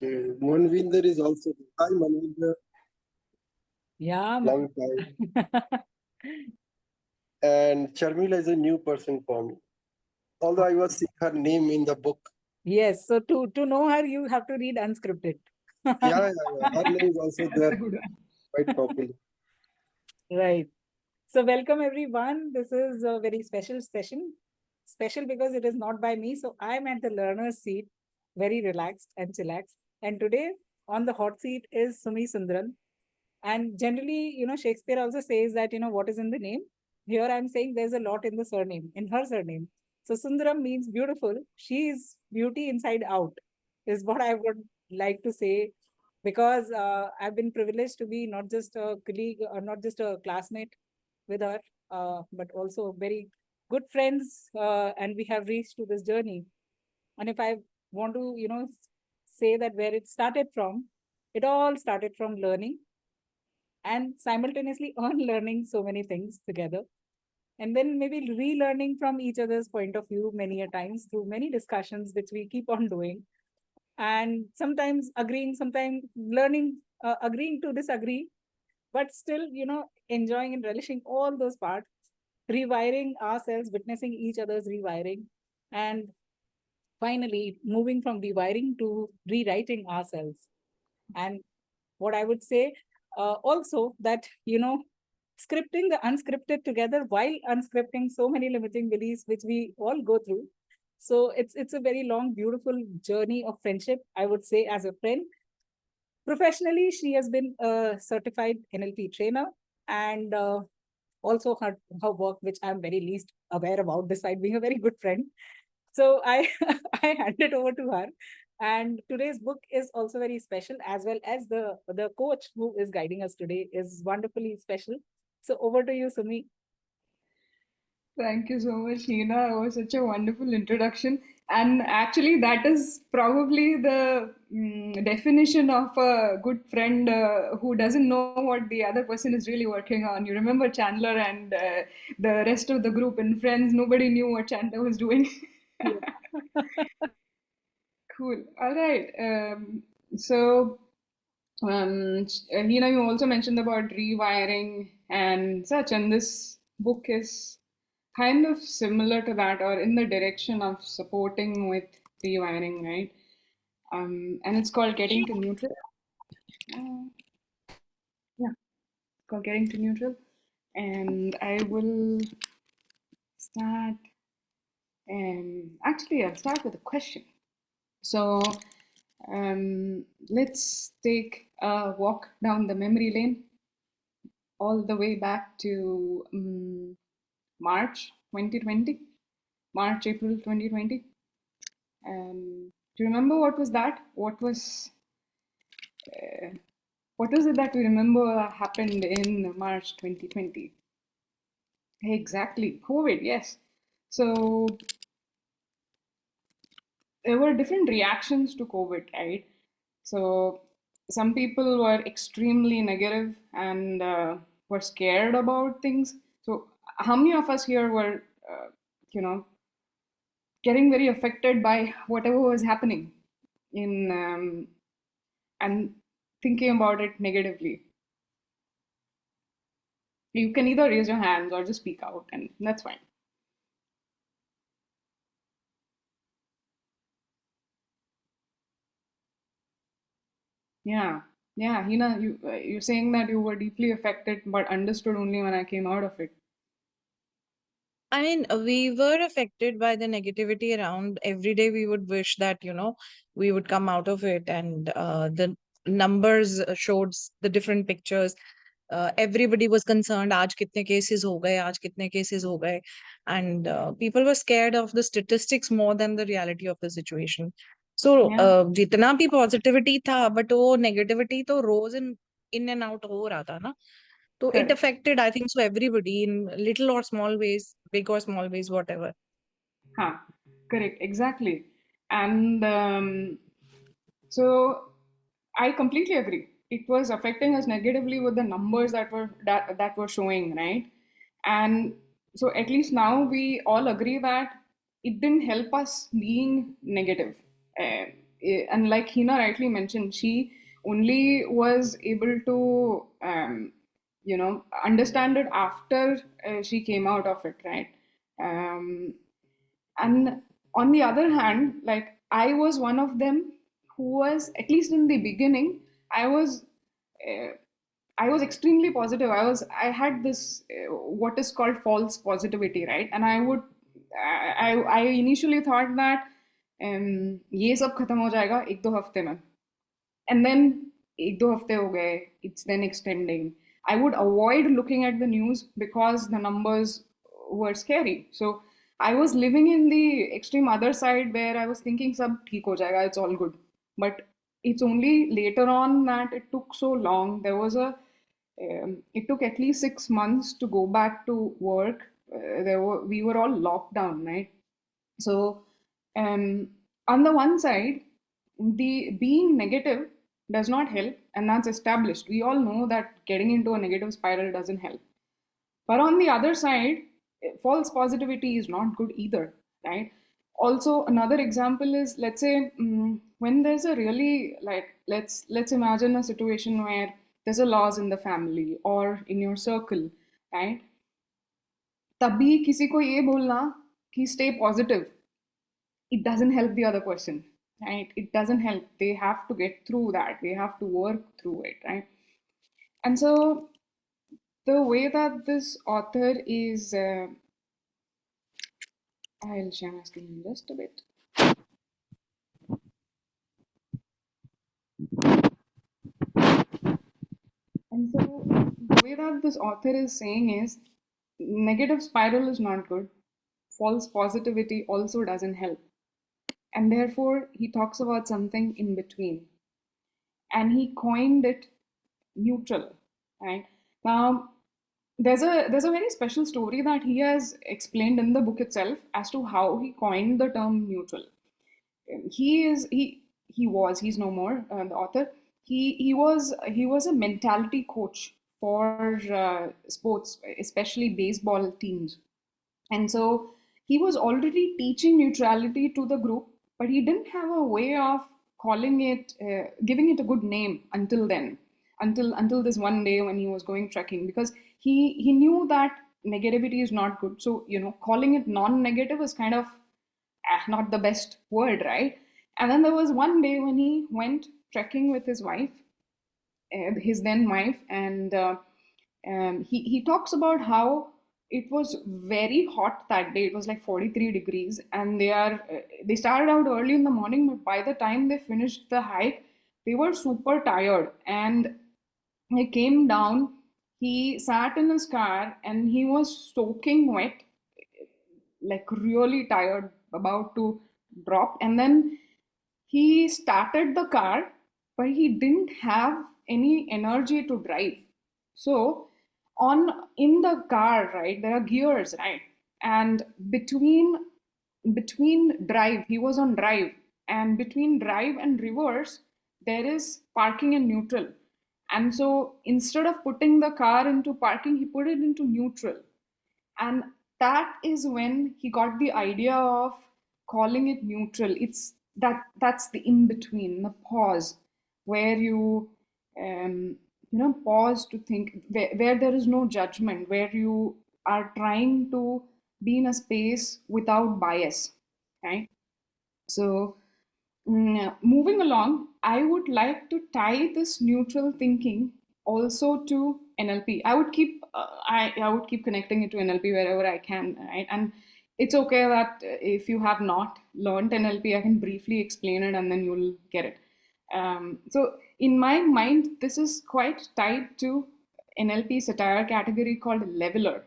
Manvinder is also. Hi, Manvinder. Yeah. Long time. And Sharmila is a new person for me. Although I was seeing her name in the book. Yes. So to know her, you have to read unscripted. Yeah. Her name is also there quite properly. Right. So welcome everyone. This is a very special session. Special because it is not by me. So I'm at the learner's seat, very relaxed and chillaxed. And today on the hot seat is Sumi Sundaran. And generally, Shakespeare also says that, what is in the name? Here I'm saying there's a lot in the surname, in her surname. So Sundaram means beautiful. She is beauty inside out, is what I would like to say. Because I've been privileged to be not just a colleague or not just a classmate with her, but also very good friends. And we have reached to this journey. And if I want to, say that where it started from, it all started from learning and simultaneously unlearning so many things together. And then maybe relearning from each other's point of view many a times through many discussions, which we keep on doing. And sometimes agreeing, sometimes learning, agreeing to disagree, but still, enjoying and relishing all those parts, rewiring ourselves, witnessing each other's rewiring, and finally moving from rewiring to rewriting ourselves. And what I would say also that, scripting the unscripted together while unscripting so many limiting beliefs, which we all go through. So it's a very long, beautiful journey of friendship, I would say, as a friend. Professionally, she has been a certified NLP trainer, and also her work, which I'm very least aware about, despite being a very good friend. So I I hand it over to her. And today's book is also very special, as well as the coach who is guiding us today is wonderfully special. So over to you, Sumi. Thank you so much, Heena. It was such a wonderful introduction. And actually, that is probably the definition of a good friend who doesn't know what the other person is really working on. You remember Chandler and the rest of the group in Friends, nobody knew what Chandler was doing. Cool. All right. Heena, you also mentioned about rewiring and such, and this book is kind of similar to that, or in the direction of supporting with rewiring, right? And it's called Getting to Neutral. Yeah, it's called Getting to Neutral. And I will start, actually, I'll start with a question. So let's take a walk down the memory lane all the way back to March 2020, March, April 2020. Do you remember what was that? What was it that we remember happened in March 2020? Exactly, COVID, yes. So there were different reactions to COVID, right? So some people were extremely negative and were scared about things. So how many of us here were, getting very affected by whatever was happening in and thinking about it negatively? You can either raise your hands or just speak out, and that's fine. Yeah, Heena, you're saying that you were deeply affected, but understood only when I came out of it. I mean, we were affected by the negativity around. Every day we would wish that, we would come out of it, and the numbers showed the different pictures. Everybody was concerned, aaj kitne cases ho gaye, aaj kitne cases ho gaye. And people were scared of the statistics more than the reality of the situation. So, jitna bhi positivity tha, but wo negativity to rose in and out ho raha tha na. So it affected, I think so, everybody in little or small ways, big or small ways, whatever. Correct, exactly. And so I completely agree. It was affecting us negatively with the numbers that were showing, right? And so at least now we all agree that it didn't help us being negative. and like Heena rightly mentioned, she only was able to understand it after she came out of it, right? And on the other hand, like I was one of them who was, at least in the beginning, I was uh, I was extremely positive. I had this what is called false positivity, right? And I initially thought that ये सब खत्म हो जाएगा एक दो हफ्ते में, and then एक दो हफ्ते हो गए, it's then extending. I would avoid looking at the news because the numbers were scary. So I was living in the extreme other side where I was thinking सब ठीक हो जाएगा, it's all good. But it's only later on that it took so long. It took at least 6 months to go back to work. We were all locked down, right? So on the one side, the being negative does not help, and that's established. We all know that getting into a negative spiral doesn't help. But on the other side, false positivity is not good either, right? Also, another example is, let's say, when there's a really, like, let's imagine a situation where there's a loss in the family or in your circle, right? तभी किसी को ये बोलना कि stay positive, it doesn't help the other person, right? It doesn't help. They have to get through that. They have to work through it, right? And so the way that this author is, I'll share my screen just a bit. And so the way that this author is saying is, negative spiral is not good. False positivity also doesn't help. And therefore, he talks about something in between. And he coined it neutral, right? Now, there's a very special story that he has explained in the book itself as to how he coined the term neutral. He's no more the author. He was a mentality coach for sports, especially baseball teams, and so he was already teaching neutrality to the group, but he didn't have a way of calling it, giving it a good name until then, until this one day when he was going trekking, because he knew that negativity is not good. So calling it non-negative is kind of not the best word, right? And then there was one day when he went trekking with his wife, his then wife, and he talks about how it was very hot that day. It was like 43 degrees, and they started out early in the morning, but by the time they finished the hike, they were super tired. And he came down, he sat in his car, and he was soaking wet, like really tired, about to drop. And then he started the car, but he didn't have any energy to drive. So in the car, right, there are gears, right? And between drive, he was on drive, and between drive and reverse, there is parking and neutral. And so instead of putting the car into parking, he put it into neutral. And that is when he got the idea of calling it neutral. That's the in between, the pause, where you pause to think, where there is no judgment, where you are trying to be in a space without bias, right? So moving along, I would like to tie this neutral thinking also to NLP. I would keep connecting it to NLP wherever I can, right? And it's okay that if you have not learned NLP, I can briefly explain it and then you'll get it. So in my mind, this is quite tied to NLP satire category called leveler.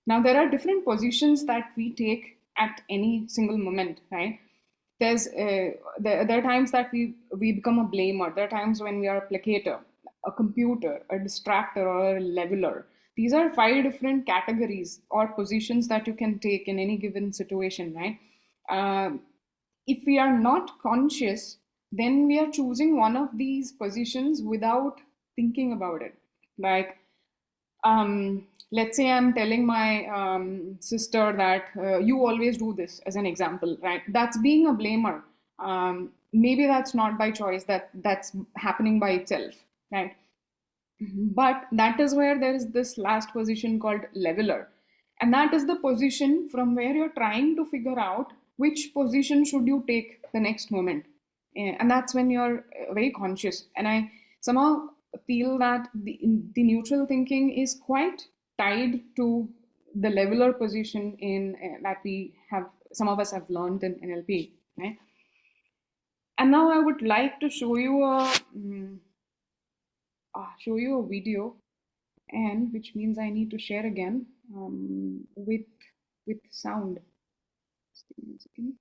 Now, there are different positions that we take at any single moment, right? There are times that we become a blamer. There are times when we are a placator, a computer, a distractor, or a leveler. These are 5 different categories or positions that you can take in any given situation, right? If we are not conscious, then we are choosing one of these positions without thinking about it. Like, let's say I'm telling my sister that you always do this, as an example, right? That's being a blamer. maybe that's not by choice, that's happening by itself, right? But that is where there is this last position called leveler. And that is the position from where you're trying to figure out which position should you take the next moment. And that's when you're very conscious. And I somehow feel that the neutral thinking is quite tied to the leveler position in that we have, some of us have learned in NLP, right? And now I would like to show you a video, and which means I need to share again with sound. Just give me a second.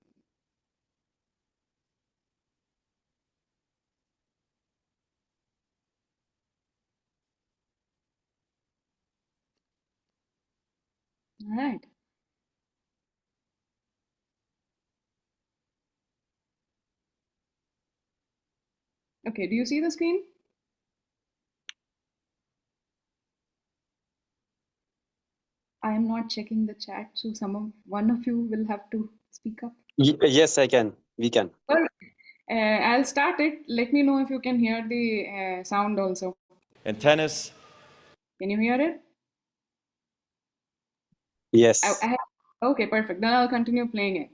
All right. Okay, do you see the screen? I am not checking the chat, so one of you will have to speak up. Yes, I can. We can. Well, I'll start it. Let me know if you can hear the sound also. In tennis, Can you hear it? Yes. Okay, perfect. Then I'll continue playing it.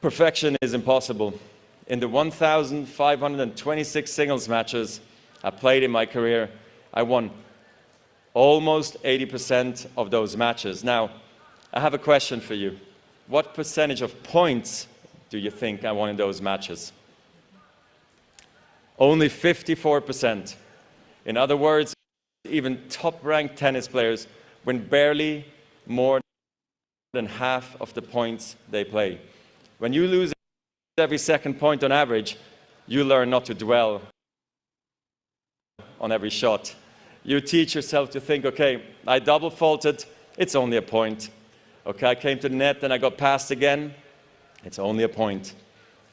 perfection is impossible. In the 1,526 singles matches I played in my career, I won almost 80% of those matches. Now, I have a question for you. What percentage of points do you think I won in those matches? Only 54%. In other words, even top-ranked tennis players win barely more than half of the points they play. When you lose every second point on average, you learn not to dwell on every shot. You teach yourself to think, okay, I double faulted, it's only a point. Okay, I came to the net and I got passed again, it's only a point.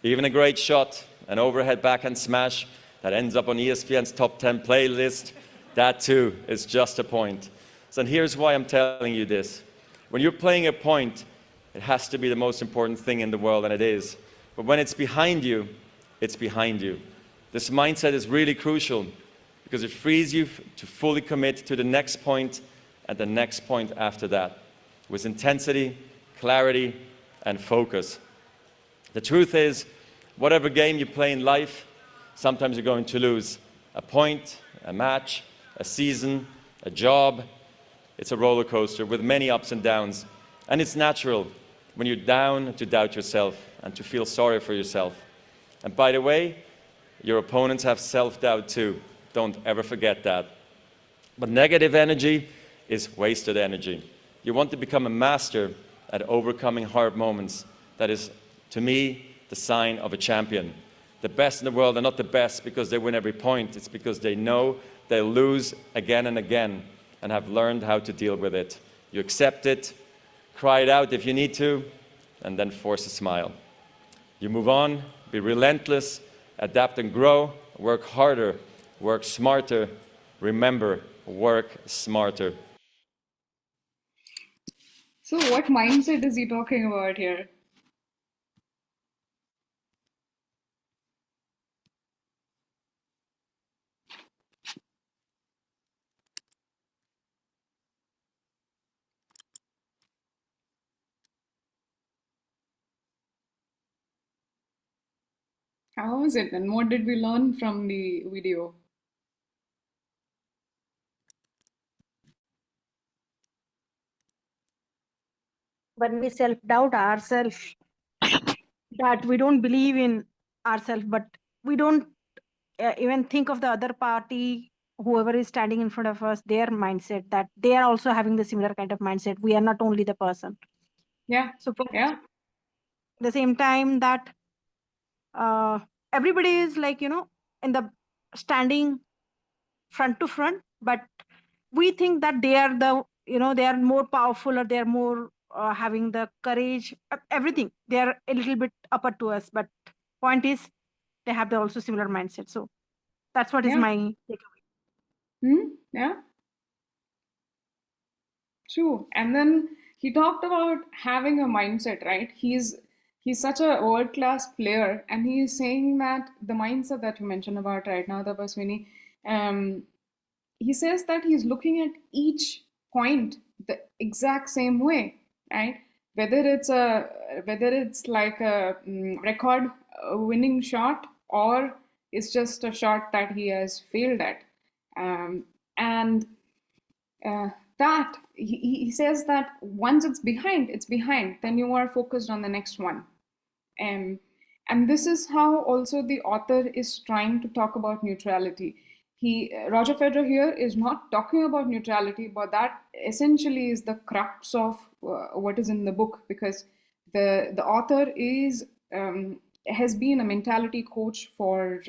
Even a great shot, an overhead backhand smash that ends up on ESPN's top 10 playlist, that too is just a point. So here's why I'm telling you this. When you're playing a point, it has to be the most important thing in the world, and it is. But when it's behind you, it's behind you. This mindset is really crucial because it frees you to fully commit to the next point and the next point after that, with intensity, clarity, and focus. The truth is, whatever game you play in life, sometimes you're going to lose. A point, a match, a season, a job. It's a roller coaster with many ups and downs. And it's natural when you're down to doubt yourself and to feel sorry for yourself. And by the way, your opponents have self-doubt too. Don't ever forget that. But negative energy is wasted energy. You want to become a master at overcoming hard moments. That is, to me, the sign of a champion. The best in the world are not the best because they win every point. It's because they know they'll lose again and again and have learned how to deal with it. You accept it, cry it out if you need to, and then force a smile. You move on, be relentless, adapt and grow, work harder, work smarter. Remember, work smarter. So what mindset is he talking about here? How was it, and what did we learn from the video? When we self-doubt ourselves, that we don't believe in ourselves, but we don't even think of the other party, whoever is standing in front of us, their mindset, that they are also having the similar kind of mindset. We are not only the person. Yeah, So yeah, at the same time that everybody is like, in the standing front to front, but we think that they are the, they are more powerful, or they are more having the courage, everything. They are a little bit upper to us, but point is they have the also similar mindset. So that's what is yeah. my takeaway. Yeah. True. And then he talked about having a mindset, right? He's he's such a world-class player, and he is saying that the mindset that you mentioned about right now, Tapaswini, he says that he's looking at each point the exact same way, right? Whether it's like a record winning shot, or it's just a shot that he has failed at, and that he says that once it's behind, then you are focused on the next one. And this is how also the author is trying to talk about neutrality. Roger Federer here is not talking about neutrality, but that essentially is the crux of what is in the book, because the author has been a mentality coach for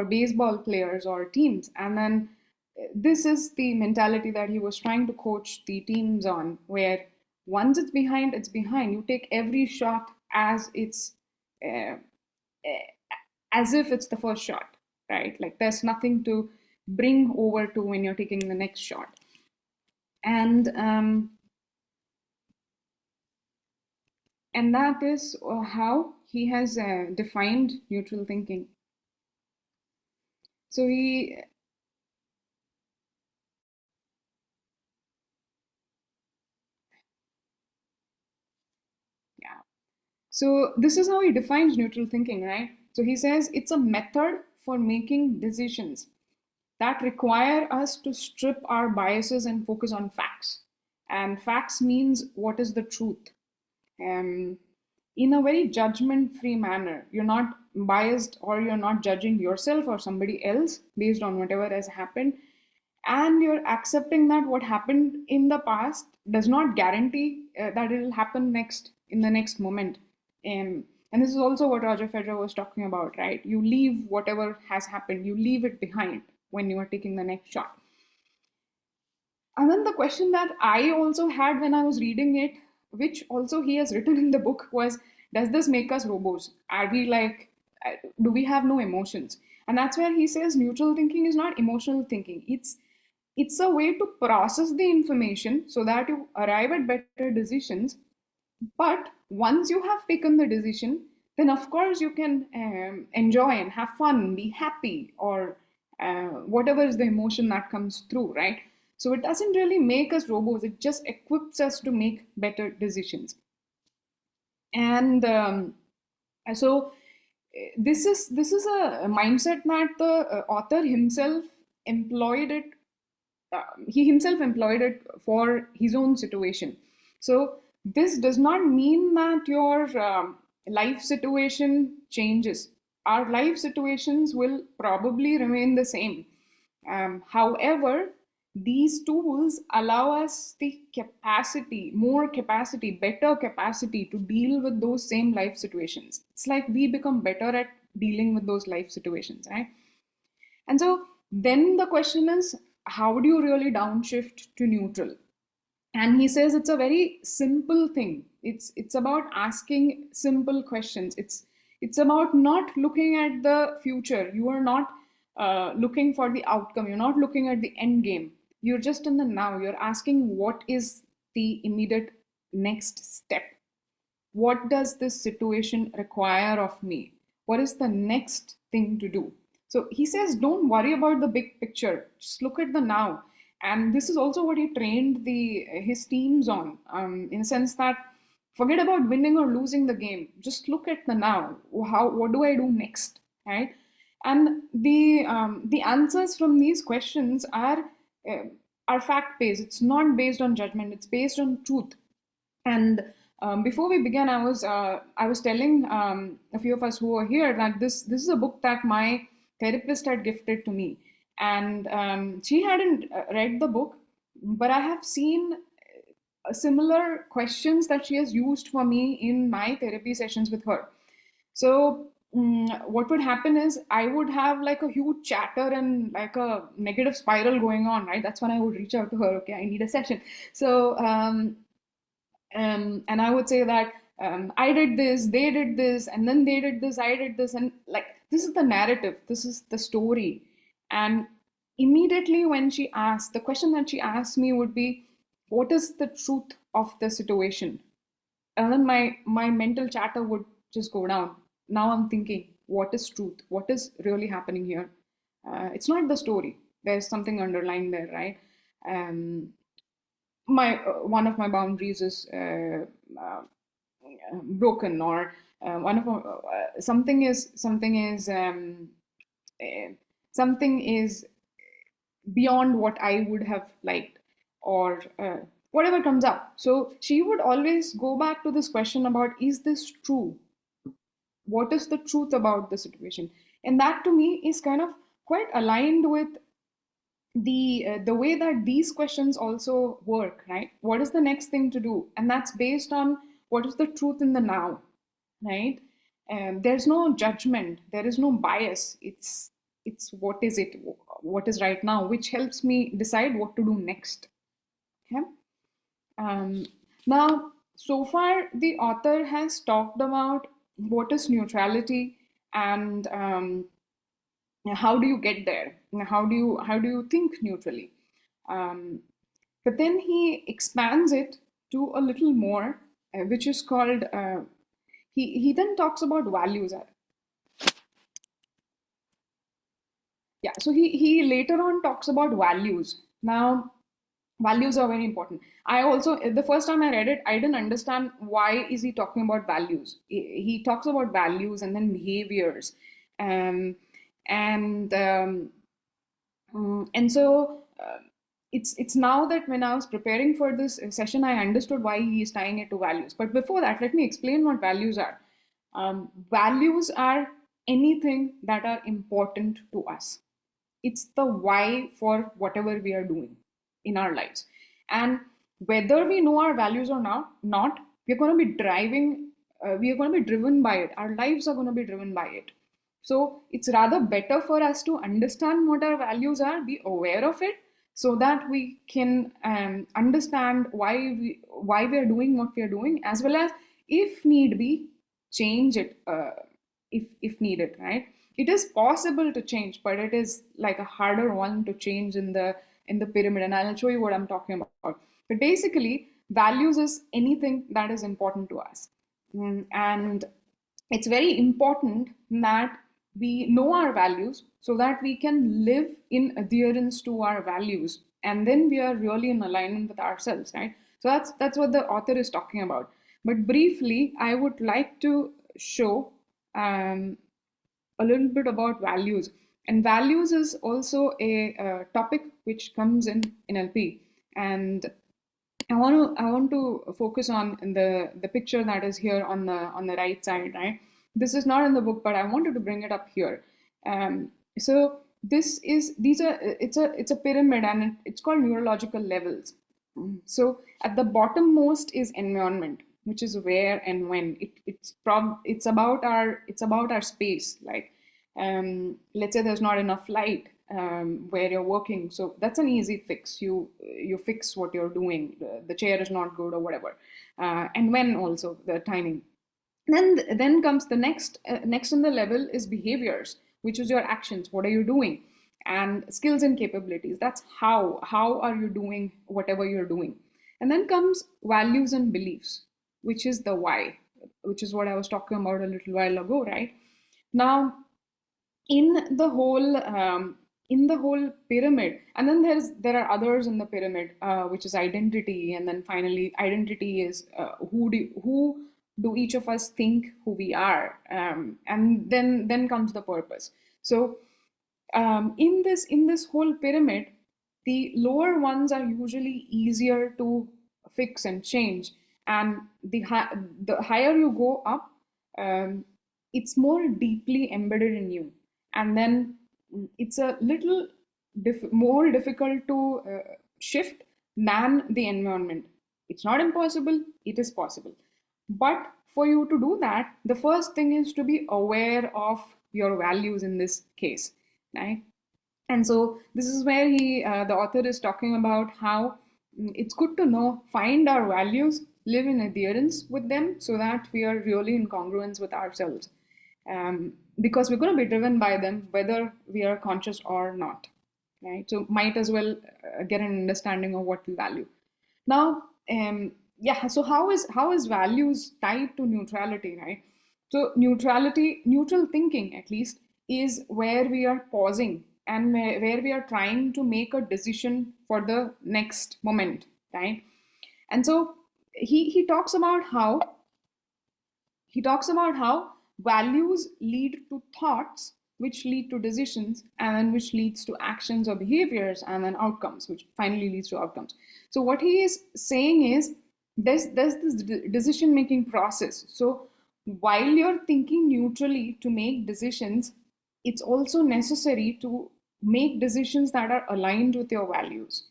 baseball players or teams, and then this is the mentality that he was trying to coach the teams on, where once it's behind, it's behind. You take every shot as it's as if it's the first shot, right? Like there's nothing to bring over to when you're taking the next shot. And that is how he has defined neutral thinking. So So this is how he defines neutral thinking, right? So he says it's a method for making decisions that require us to strip our biases and focus on facts. And facts means what is the truth. In a very judgment-free manner. You're not biased, or you're not judging yourself or somebody else based on whatever has happened. And you're accepting that what happened in the past does not guarantee that it will happen next in the next moment. And this is also what Roger Federer was talking about, right? You leave whatever has happened, you leave it behind when you are taking the next shot. And then the question that I also had when I was reading it, which also he has written in the book, was, does this make us robots? Are we like, do we have no emotions? And that's where he says neutral thinking is not emotional thinking. It's a way to process the information so that you arrive at better decisions. But once you have taken the decision, then of course you can enjoy and have fun, be happy, or whatever is the emotion that comes through, right? So it doesn't really make us robots, it just equips us to make better decisions. And so this is a mindset that the author himself employed it. He himself employed it for his own situation. So this does not mean that your life situation changes. Our life situations will probably remain the same. However, these tools allow us the capacity, more capacity, better capacity to deal with those same life situations. It's like we become better at dealing with those life situations, right? And so then the question is, how do you really downshift to neutral? And he says it's a very simple thing. It's about asking simple questions. It's about not looking at the future. You are not looking for the outcome. You're not looking at the end game. You're just in the now. You're asking, what is the immediate next step? What does this situation require of me? What is the next thing to do? So he says, don't worry about the big picture. Just look at the now. And this is also what he trained his teams on, in the sense that forget about winning or losing the game. Just look at the now. What do I do next, right? And the answers from these questions are fact-based. It's not based on judgment. It's based on truth. And before we began, I was telling a few of us who are here that this is a book that my therapist had gifted to me. And she hadn't read the book, but I have seen similar questions that she has used for me in my therapy sessions with her. So what would happen is I would have like a huge chatter and like a negative spiral going on, right? That's when I would reach out to her. Okay, I need a session. So and I would say that I did this, they did this, and then they did this, I did this, and like this is the narrative, this is the story. And immediately when she asked, the question that she asked me would be, what is the truth of the situation? and then my mental chatter would just go down. Now I'm thinking, what is truth? What is really happening here? It's not the story. There's something underlying there, right? My one of my boundaries is broken, or one of something is something is beyond what I would have liked, or whatever comes up. So she would always go back to this question about, is this true? What is the truth about the situation? And that to me is kind of quite aligned with the way that these questions also work, right? What is the next thing to do? And that's based on what is the truth in the now, right? And there's no judgment, there is no bias. It's what is it, what is right now, which helps me decide what to do next. Okay. Now, so far the author has talked about what is neutrality, and how do you get there? How do you think neutrally? But then he expands it to a little more, which is called. He then talks about values. Yeah, so he later on talks about values. Now, values are very important. I also, the first time I read it, I didn't understand why is he talking about values. He talks about values and then behaviors, and so it's now that when I was preparing for this session, I understood why he is tying it to values. But before that, let me explain what values are. Values are anything that are important to us. It's the why for whatever we are doing in our lives. And whether we know our values or not, we're going to be we are going to be driven by it. Our lives are going to be driven by it. So it's rather better for us to understand what our values are, be aware of it, so that we can understand why we are doing what we are doing, as well as, if need be, change it if needed, right? It is possible to change, but it is like a harder one to change in the pyramid, and I'll show you what I'm talking about. But basically, values is anything that is important to us, and it's very important that we know our values so that we can live in adherence to our values, and then we are really in alignment with ourselves, right? So that's what the author is talking about. But briefly, I would like to show a little bit about values. And values is also a topic which comes in NLP. And I want to focus on the picture that is here on the right side, right? This is not in the book, but I wanted to bring it up here. So it's a pyramid, and it's called neurological levels. So at the bottom most is environment, which is where and when. It's about our space. Like, let's say there's not enough light where you're working, so that's an easy fix. You fix what you're doing. The chair is not good or whatever, and when also the timing. Then comes the next in the level is behaviors, which is your actions. What are you doing? And skills and capabilities. That's how are you doing whatever you're doing. And then comes values and beliefs, which is the why, which is what I was talking about a little while ago, right? Now, in the whole pyramid, and then there are others in the pyramid, which is identity, and then finally identity is who do each of us think who we are, and then comes the purpose. So in this whole pyramid, the lower ones are usually easier to fix and change, and the higher you go up, it's more deeply embedded in you, and then it's a little more difficult to shift than the environment. It's not impossible, it is possible. But for you to do that, the first thing is to be aware of your values in this case, right? And so this is where the author is talking about how it's good to find our values, live in adherence with them, so that we are really in congruence with ourselves. Because we're going to be driven by them, whether we are conscious or not, right? So might as well get an understanding of what we value. Now, yeah, so how is values tied to neutrality, right? So neutral thinking at least is where we are pausing and where we are trying to make a decision for the next moment, right? And so he talks about how values lead to thoughts, which lead to decisions, and then which leads to actions or behaviors, and then outcomes, which finally leads to outcomes. So what he is saying is there's this decision making process. So while you're thinking neutrally to make decisions, it's also necessary to make decisions that are aligned with your values.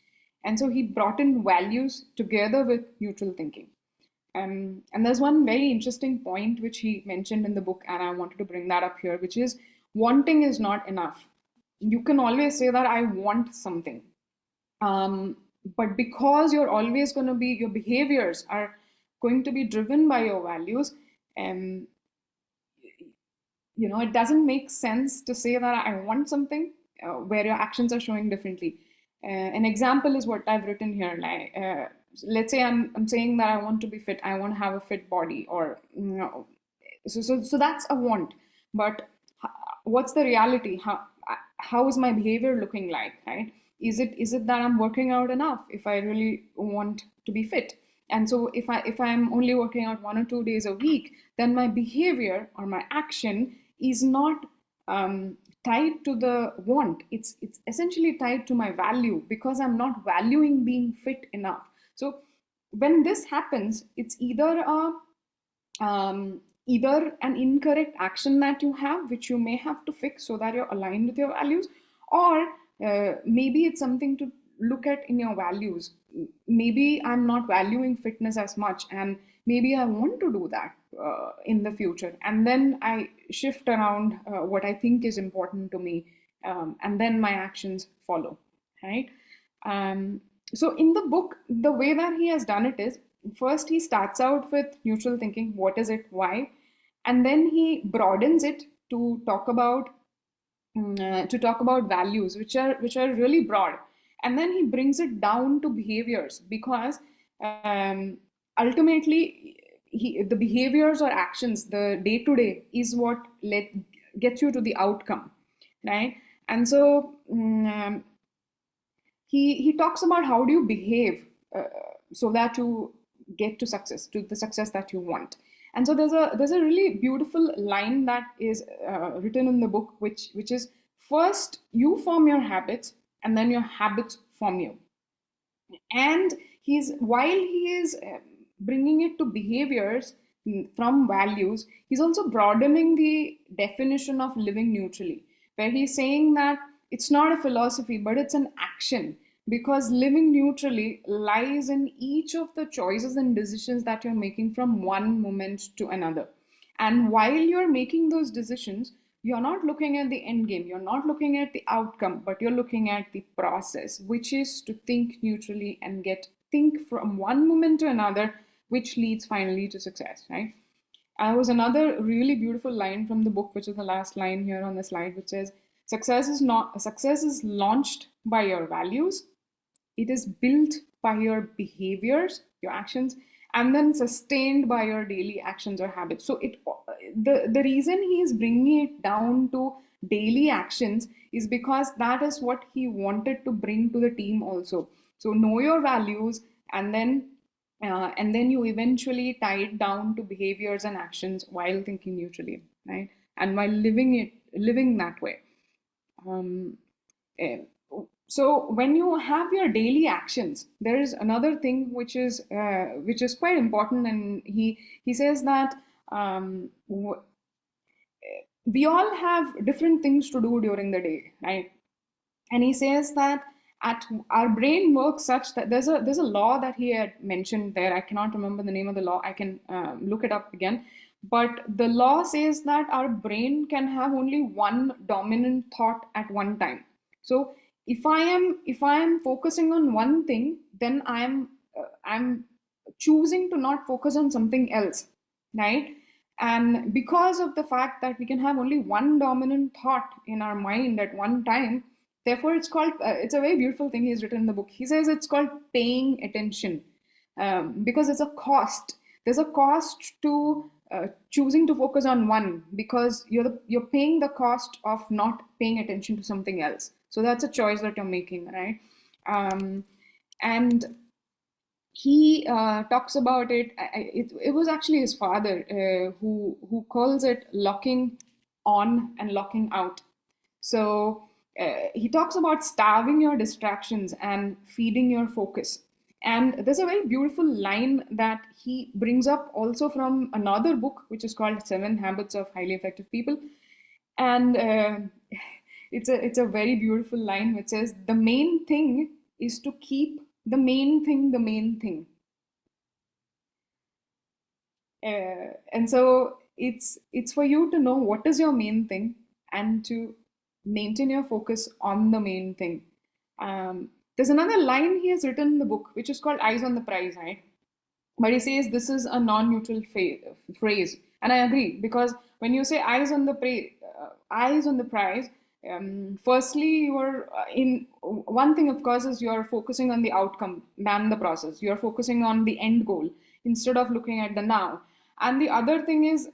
And so he brought in values together with neutral thinking. And there's one very interesting point which he mentioned in the book, and I wanted to bring that up here, which is wanting is not enough. You can always say that I want something. But because you're always going to be, your behaviors are going to be driven by your values, and it doesn't make sense to say that I want something where your actions are showing differently. An example is what I've written here. Like, let's say I'm saying that I want to be fit, I want to have a fit body, or so that's a want. But what's the reality? How is my behavior looking like, right? Is it that I'm working out enough if I really want to be fit? And so if I'm only working out 1 or 2 days a week, then my behavior or my action is not tied to the want. It's essentially tied to my value, because I'm not valuing being fit enough. So when this happens, it's either an incorrect action that you have, which you may have to fix so that you're aligned with your values, or maybe it's something to look at in your values. Maybe I'm not valuing fitness as much, and maybe I want to do that in the future. And then I shift around what I think is important to me, and then my actions follow, right? So in the book, the way that he has done it is, first he starts out with neutral thinking. What is it? Why? And then he broadens it to talk about values, which are really broad. And then he brings it down to behaviors, because ultimately the behaviors or actions, the day-to-day, is what gets you to the outcome, right? And so he talks about how do you behave so that you get to success, to the success that you want. And so there's a really beautiful line that is written in the book, which is, first you form your habits, and then your habits form you. And while he is bringing it to behaviors from values, he's also broadening the definition of living neutrally, where he's saying that it's not a philosophy, but it's an action. Because living neutrally lies in each of the choices and decisions that you're making from one moment to another. And while you're making those decisions, you're not looking at the end game, you're not looking at the outcome, but you're looking at the process, which is to think neutrally and think from one moment to another, which leads finally to success, right? And there was another really beautiful line from the book, which is the last line here on the slide, which says, success is launched by your values. It is built by your behaviors, your actions, and then sustained by your daily actions or habits. So the reason he is bringing it down to daily actions is because that is what he wanted to bring to the team also. So know your values, and then you eventually tie it down to behaviors and actions while thinking neutrally, right? And while living that way. So when you have your daily actions, there is another thing which is quite important, and he says that we all have different things to do during the day, right? And he says that our brain works such that there's a law that he had mentioned there. I cannot remember the name of the law. I can look it up again. But the law says that our brain can have only one dominant thought at one time. So if I am focusing on one thing, then I'm choosing to not focus on something else, right? And because of the fact that we can have only one dominant thought in our mind at one time, therefore it's called, it's a very beautiful thing he's written in the book. He says it's called paying attention. because it's a cost. There's a cost to choosing to focus on one, because you're paying the cost of not paying attention to something else. So that's a choice that you're making, right? And he talks about it. It was actually his father who calls it locking on and locking out. So he talks about starving your distractions and feeding your focus. And there's a very beautiful line that he brings up also from another book, which is called 7 Habits of Highly Effective People. And it's a very beautiful line which says, the main thing is to keep the main thing the main thing. And so it's for you to know what is your main thing and to maintain your focus on the main thing. There's another line he has written in the book, which is called eyes on the prize, right? But he says this is a non-neutral phrase. And I agree, because when you say eyes on the prize, firstly, you're in one thing, of course, is you're focusing on the outcome than the process. You're focusing on the end goal instead of looking at the now. And the other thing is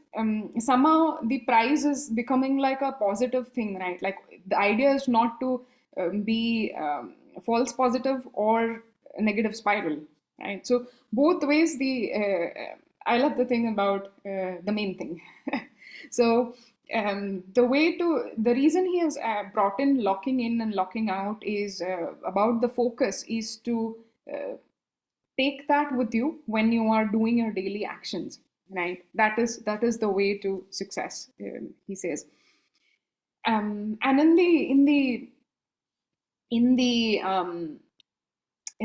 somehow the prize is becoming like a positive thing, right? Like the idea is not to be false positive or a negative spiral, right? So both ways, I love the thing about the main thing. So the reason he has brought in locking in and locking out is about the focus is to take that with you when you are doing your daily actions, right? That is the way to success, he says. And in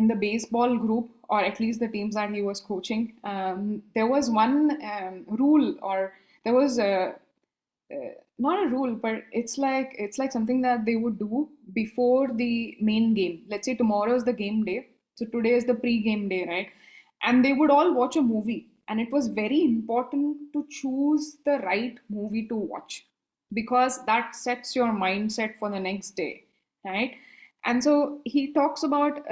the baseball group, or at least the teams that he was coaching, there was one rule, or there was not a rule, but it's like something that they would do before the main game. Let's say tomorrow is the game day, so today is the pre-game day, right? And they would all watch a movie, and it was very important to choose the right movie to watch, because that sets your mindset for the next day, right? And so he talks about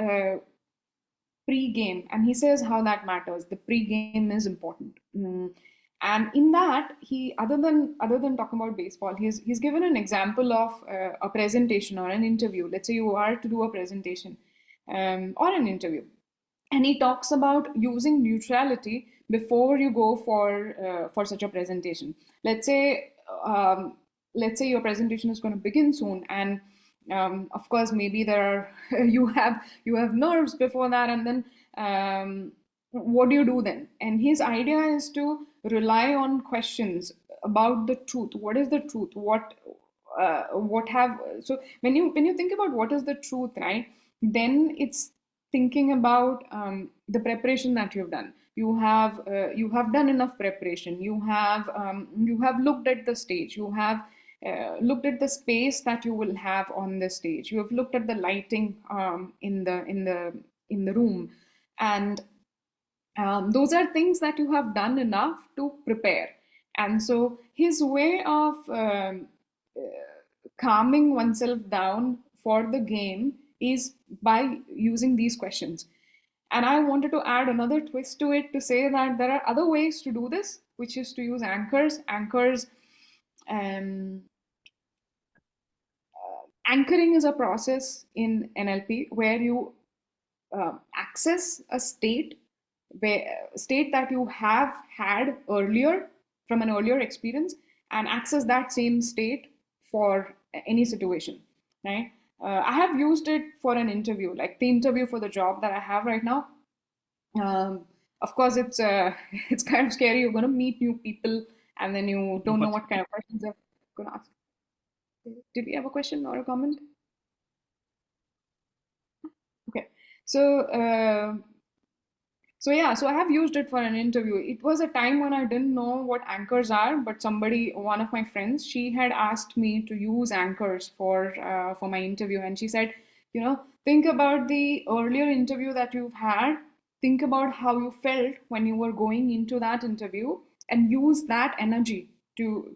pre-game, and he says how that matters. The pre-game is important. And in that, he other than talking about baseball, he's given an example of a presentation or an interview. Let's say you are to do a presentation or an interview, and he talks about using neutrality before you go for such a presentation. Let's say your presentation is going to begin soon, and of course maybe there are you have nerves before that, and then what do you do then? And his idea is to rely on questions about the truth. What is the truth? So when you think about what is the truth, right, then it's thinking about the preparation that you've done. You have done enough preparation. You have looked at the stage. You have looked at the space that you will have on the stage. You have looked at the lighting in the room, and those are things that you have done enough to prepare. And so his way of calming oneself down for the game is by using these questions. And I wanted to add another twist to it to say that there are other ways to do this, which is to use anchors. Anchoring is a process in NLP where you access a state that you have had earlier from an earlier experience, and access that same state for any situation, right? I have used it for an interview, like the interview for the job that I have right now. Of course, it's kind of scary. You're going to meet new people, and then you don't know what kind of questions they're going to ask. Did we have a question or a comment? Okay, so I have used it for an interview. It was a time when I didn't know what anchors are, but one of my friends, she had asked me to use anchors for my interview, and she said, think about the earlier interview that you've had. Think about how you felt when you were going into that interview, and use that energy to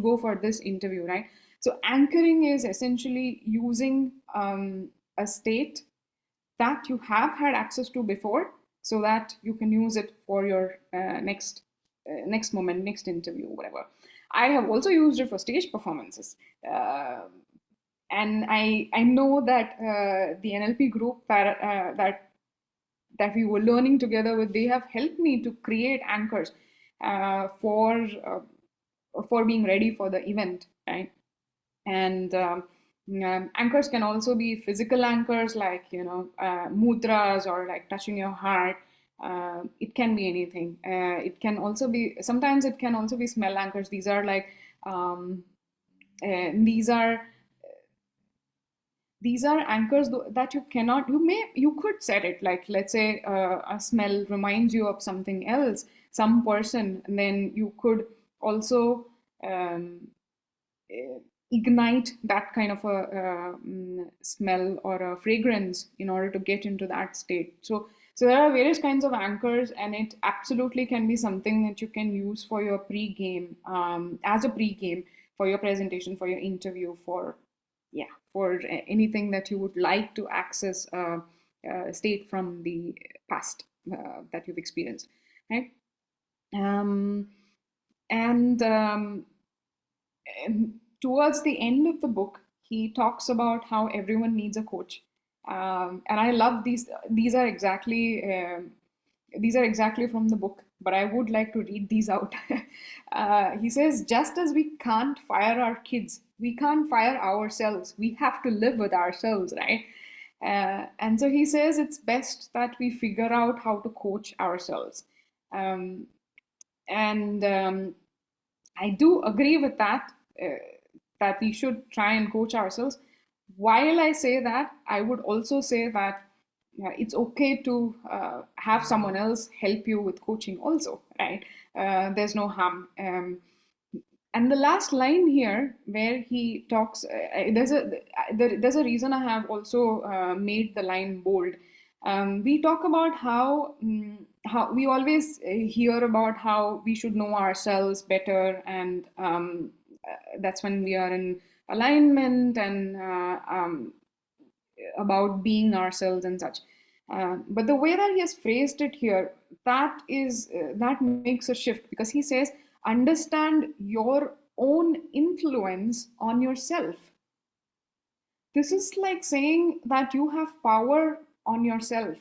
go for this interview, right? So anchoring is essentially using a state that you have had access to before, so that you can use it for your next moment, next interview, whatever. I have also used it for stage performances. And I know that the NLP group that we were learning together with, they have helped me to create anchors for being ready for the event, right? And anchors can also be physical anchors, like, you know, mudras, or like touching your heart. It can be anything. It can also be, sometimes it can also be smell anchors. These are like these are anchors that you could set it, like, let's say a smell reminds you of something else, some person, and then you could also ignite that kind of a smell or a fragrance in order to get into that state. So there are various kinds of anchors, and it absolutely can be something that you can use for your pre-game, as a pre-game for your presentation, for your interview, for anything that you would like to access state from the past that you've experienced, right? And towards the end of the book, he talks about how everyone needs a coach, and I love these. These are exactly from the book, but I would like to read these out. He says, just as we can't fire our kids, we can't fire ourselves. We have to live with ourselves, right? And so he says it's best that we figure out how to coach ourselves. I do agree with that, that we should try and coach ourselves. While I say that, I would also say that it's okay to have someone else help you with coaching also, right? There's no harm. And the last line here, where he talks, there's a reason I have also made the line bold. We talk about how we always hear about how we should know ourselves better, and that's when we are in alignment, and about being ourselves and such. But the way that he has phrased it here, that makes a shift, because he says, understand your own influence on yourself. This is like saying that you have power on yourself,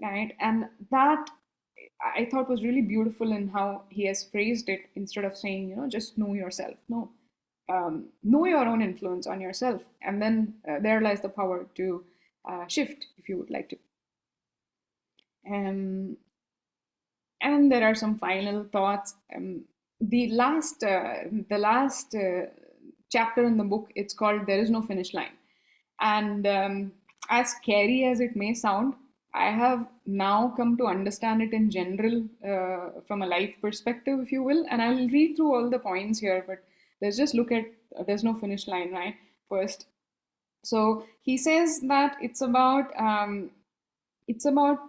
right? And that I thought was really beautiful in how he has phrased it, instead of saying, you know, just know yourself. No, know your own influence on yourself, and then there lies the power to shift if you would like to. And there are some final thoughts. The last chapter in the book, it's called "There Is No Finish Line," and as scary as it may sound, I have now come to understand it in general, from a life perspective, if you will. And I'll read through all the points here, but let's just look at there's no finish line, right? First, so he says that it's about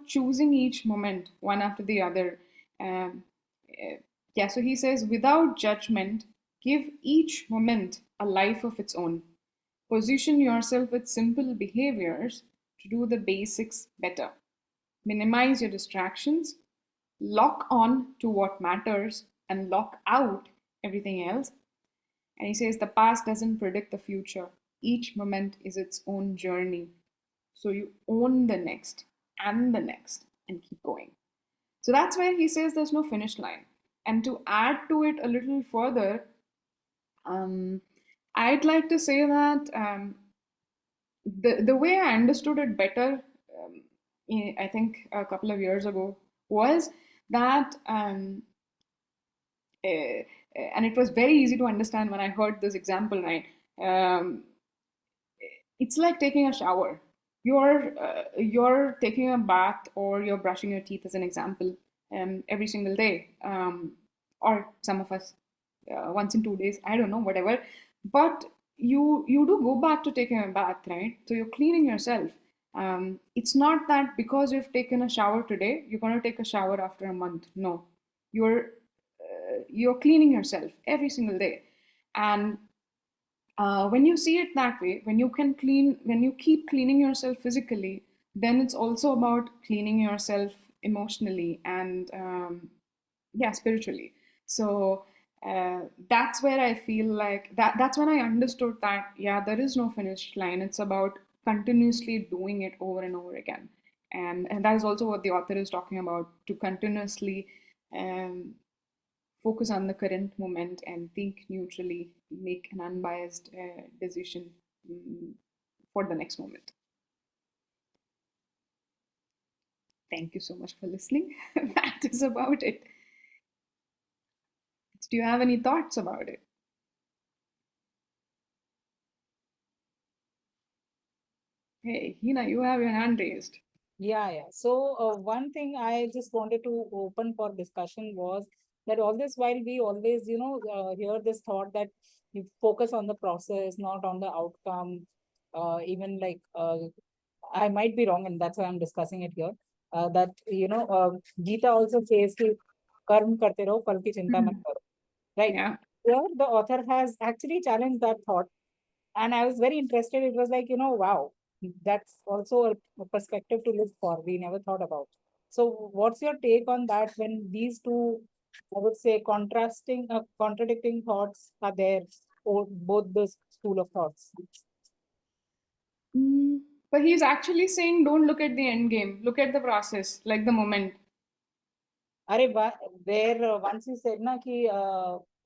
choosing each moment one after the other. So he says, without judgment, give each moment a life of its own. Position yourself with simple behaviors to do the basics better. Minimize your distractions, lock on to what matters, and lock out everything else. And he says the past doesn't predict the future. Each moment is its own journey. So you own the next and the next and keep going. So that's where he says there's no finish line. And to add to it a little further, I'd like to say that the way I understood it better, I think a couple of years ago, was that, and it was very easy to understand when I heard this example, right? It's like taking a shower. You're taking a bath, or you're brushing your teeth, as an example, every single day, or some of us once in 2 days, I don't know, whatever. But you do go back to taking a bath, right? So you're cleaning yourself. It's not that because you've taken a shower today, you're going to take a shower after a month. No, you're cleaning yourself every single day. And when you see it that way, when you keep cleaning yourself physically, then it's also about cleaning yourself emotionally, and spiritually. So that's where I feel like that's when I understood that there is no finish line. It's about continuously doing it over and over again, and that is also what the author is talking about, to continuously focus on the current moment and think neutrally, make an unbiased decision for the next moment. Thank you so much for listening. That is about it. Do you have any thoughts about it? Hey, Heena, you have your hand raised. Yeah. So one thing I just wanted to open for discussion was that all this while we always, hear this thought that you focus on the process, not on the outcome. Even like I might be wrong, and that's why I'm discussing it here. That Gita also says कि कर्म करते रहो, फल की चिंता मत करो. Right? Yeah. Here the author has actually challenged that thought, and I was very interested. It was like, wow, that's also a perspective to look for. We never thought about. So, what's your take on that when these two, I would say, contradicting thoughts are there, or both the school of thoughts? But he's actually saying, don't look at the end game, look at the process, like the moment. Where once you said na ki,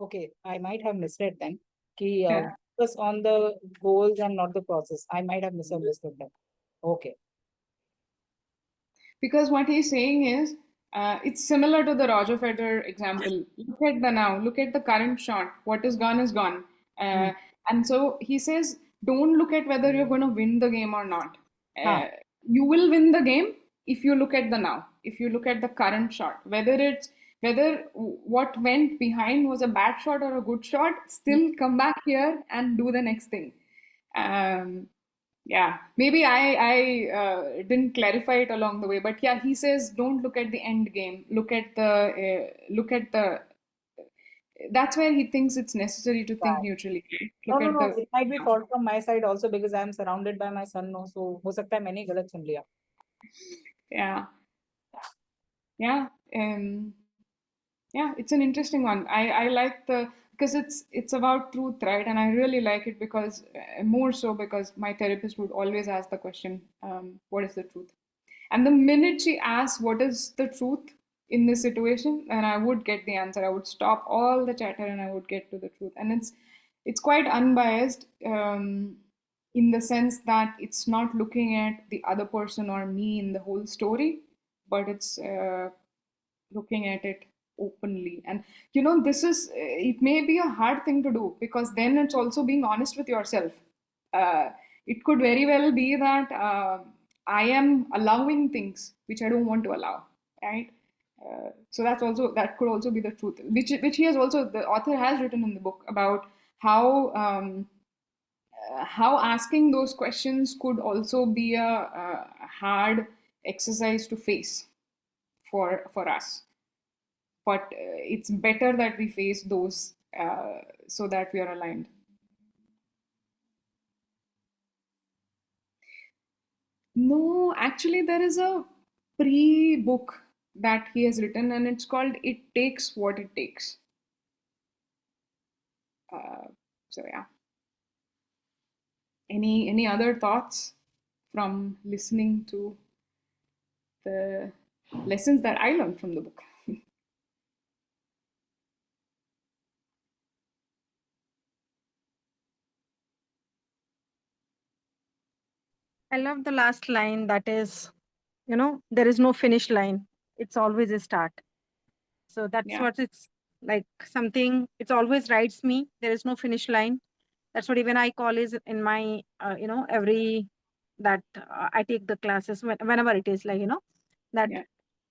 okay, I might have misread then. Ki, Yeah. focus on the goals and not the process. I might have misunderstood that. Okay. Because what he's saying is, it's similar to the Roger Federer example. Look at the now, look at the current shot. What is gone is gone. And so he says, don't look at whether you're going to win the game or not. You will win the game if you look at the now, if you look at the current shot, whether what went behind was a bad shot or a good shot, still come back here and do the next thing. Yeah, maybe I didn't clarify it along the way, but yeah, he says don't look at the end game. Look at the. That's where he thinks it's necessary to think neutrally. Look No, at the. it might be fault from my side also because I am surrounded by my son. No, so हो सकता है मैंने ही गलत सुन लिया. Yeah. Yeah. Yeah, it's an interesting one. I like because it's about truth, right? And I really like it because more so because my therapist would always ask the question, what is the truth? And the minute she asks what is the truth in this situation, and I would get the answer. I would stop all the chatter and I would get to the truth. And it's quite unbiased in the sense that it's not looking at the other person or me in the whole story, but it's looking at it openly. And this is, it may be a hard thing to do because then it's also being honest with yourself. It could very well be that I am allowing things which I don't want to allow, right? So that could also be the truth, which he has also, the author has written in the book about how asking those questions could also be a hard exercise to face for us, but it's better that we face those so that we are aligned. No, actually, there is a pre-book that he has written, and it's called "It Takes What It Takes." So yeah. Any other thoughts from listening to the lessons that I learned from the book? I love the last line that is, there is no finish line. It's always a start. So that's Yeah. what it's like, something, it's always writes me. There is no finish line. That's what even I call is in my, every that I take the classes whenever it is like, that Yeah.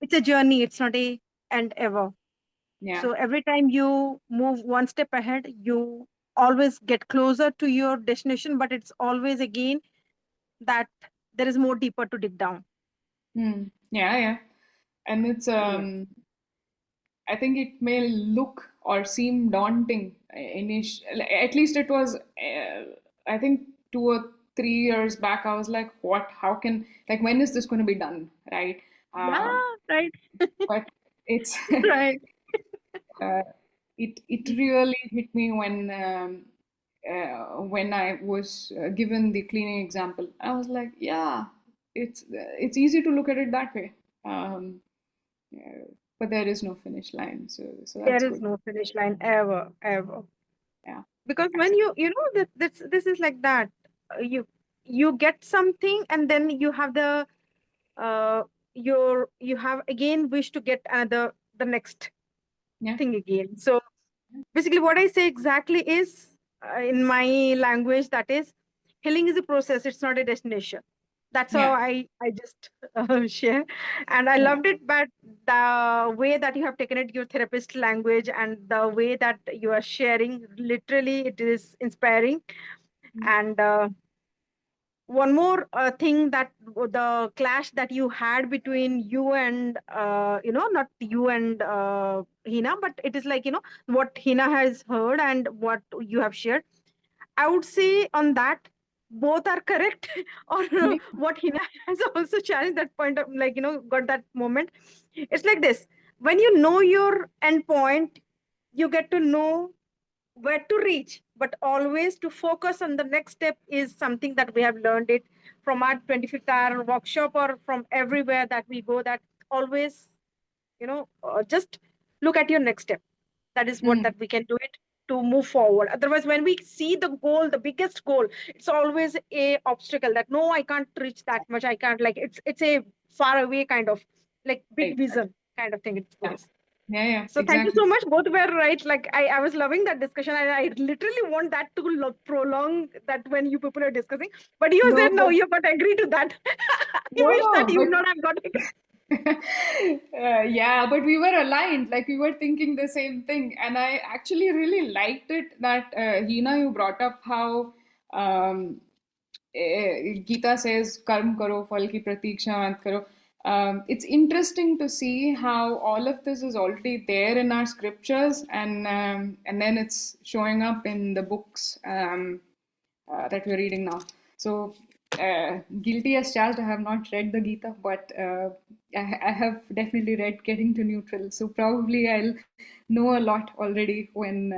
it's a journey. It's not a end ever. Yeah. So every time you move one step ahead, you always get closer to your destination, but it's always again that there is more deeper to dig down. Yeah. And it's I think it may look or seem daunting at least it was I think 2 or 3 years back. I was like, what, how can, like, when is this going to be done, right? Yeah, right. But it's Right. it really hit me when I was given the cleaning example. I was like, yeah, it's easy to look at it that way. Yeah, but there is no finish line, so There that's is good. no finish line ever, ever. Yeah. Because when you know that this is like that. You get something and then you have uh you have again wish to get another the next Yeah. thing again. So basically what I say exactly is in my language, that is, healing is a process, it's not a destination. That's how Yeah. I just share. And I Yeah. loved it, but the way that you have taken it, your therapist language, and the way that you are sharing, literally it is inspiring. Mm. And one more thing, that the clash that you had between you and not you and Hina, but it is like, what Hina has heard and what you have shared, I would say on that both are correct. Or Yeah. what Hina has also challenged that point of, like, got that moment. It's like this: when you know your endpoint, you get to know where to reach, but always to focus on the next step is something that we have learned it from our 25th hour workshop, or from everywhere that we go, that always, just look at your next step. That is what Mm. that we can do it to move forward. Otherwise, when we see the goal, the biggest goal, it's always a obstacle that, no, I can't reach that much, I can't, like, it's a far away kind of, like, big Right. vision kind of thing it Yeah. goes. Yeah. So thank you Exactly. so much. Both were right. Like, I was loving that discussion, and I literally want that to prolong that when you people are discussing. But you No, said no, you got agree to that. I wish that no, you but would not have got agree. yeah, but we were aligned, like we were thinking the same thing. And I actually really liked it that Heena, you brought up how Gita says, Karm karo, phal ki pratiksha mat karo. It's interesting to see how all of this is already there in our scriptures, and then it's showing up in the books that we're reading now. So, guilty as charged, I have not read the Gita, but I have definitely read Getting to Neutral. So, probably I'll know a lot already when.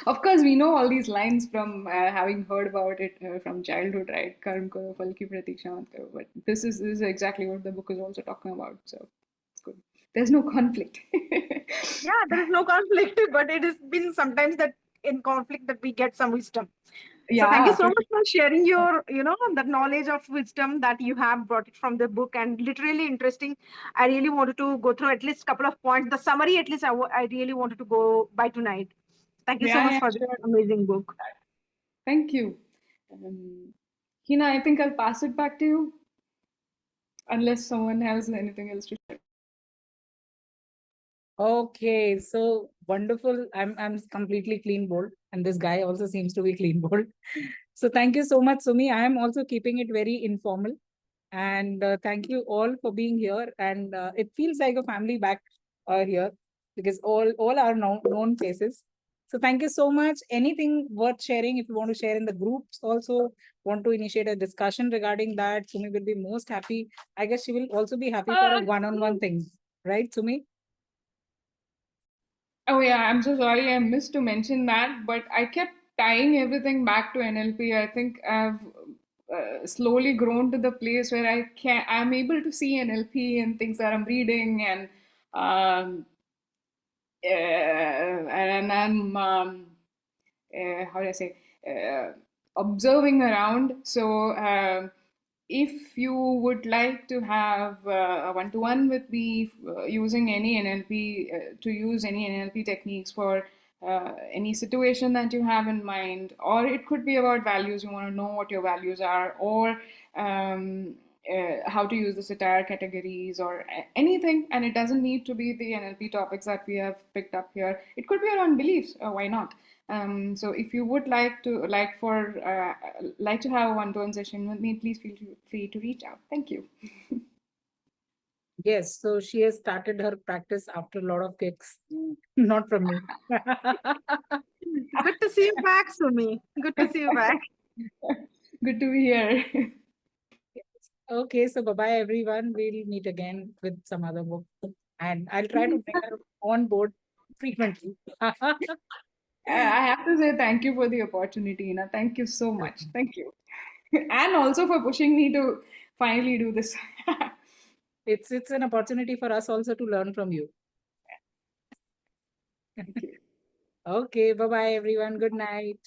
Of course, we know all these lines from having heard about it from childhood, right? Karm karo, phal ki pratiksha mat karo. But this is exactly what the book is also talking about. So, it's good. There's no conflict. Yeah, there is no conflict, but it has been sometimes that in conflict that we get some wisdom. So thank you Yeah, so for much for sharing your, that knowledge of wisdom that you have brought it from the book, and literally interesting. I really wanted to go through at least a couple of points. The summary, at least, I really wanted to go by tonight. Thank you so yeah, much yeah, for this sure. amazing book. Thank you. Hina, I think I'll pass it back to you unless someone has anything else to share. Okay, so wonderful. I'm completely clean bold, and this guy also seems to be clean bold. So thank you so much, Sumi. I am also keeping it very informal, and thank you all for being here. And it feels like a family back here, because all are known faces. So thank you so much. Anything worth sharing, if you want to share in the groups, also want to initiate a discussion regarding that, Sumi will be most happy. I guess she will also be happy for a one-on-one thing, right, Sumi? Oh yeah, I'm so sorry I missed to mention that, but I kept tying everything back to NLP. I think I've slowly grown to the place where I'm able to see NLP and things that I'm reading, um, and I'm how do I say, observing around. So, if you would like to have a one-to-one with me using any NLP, to use any NLP techniques for any situation that you have in mind, or it could be about values, you want to know what your values are, or how to use the satire categories, or anything. And it doesn't need to be the NLP topics that we have picked up here. It could be around beliefs. Why not? So if you would like to have a one-to-one session with me, please feel free to reach out. Thank you. Yes, so she has started her practice after a lot of kicks, not from me. Good to see you back, Sumi. Good to see you back. Good to be here. Okay, so bye-bye everyone. We'll meet again with some other book. And I'll try to bring her on board frequently. I have to say thank you for the opportunity, Heena. Thank you so much. Thank you. And also for pushing me to finally do this. It's an opportunity for us also to learn from you. Thank you. Okay, bye-bye everyone. Good night.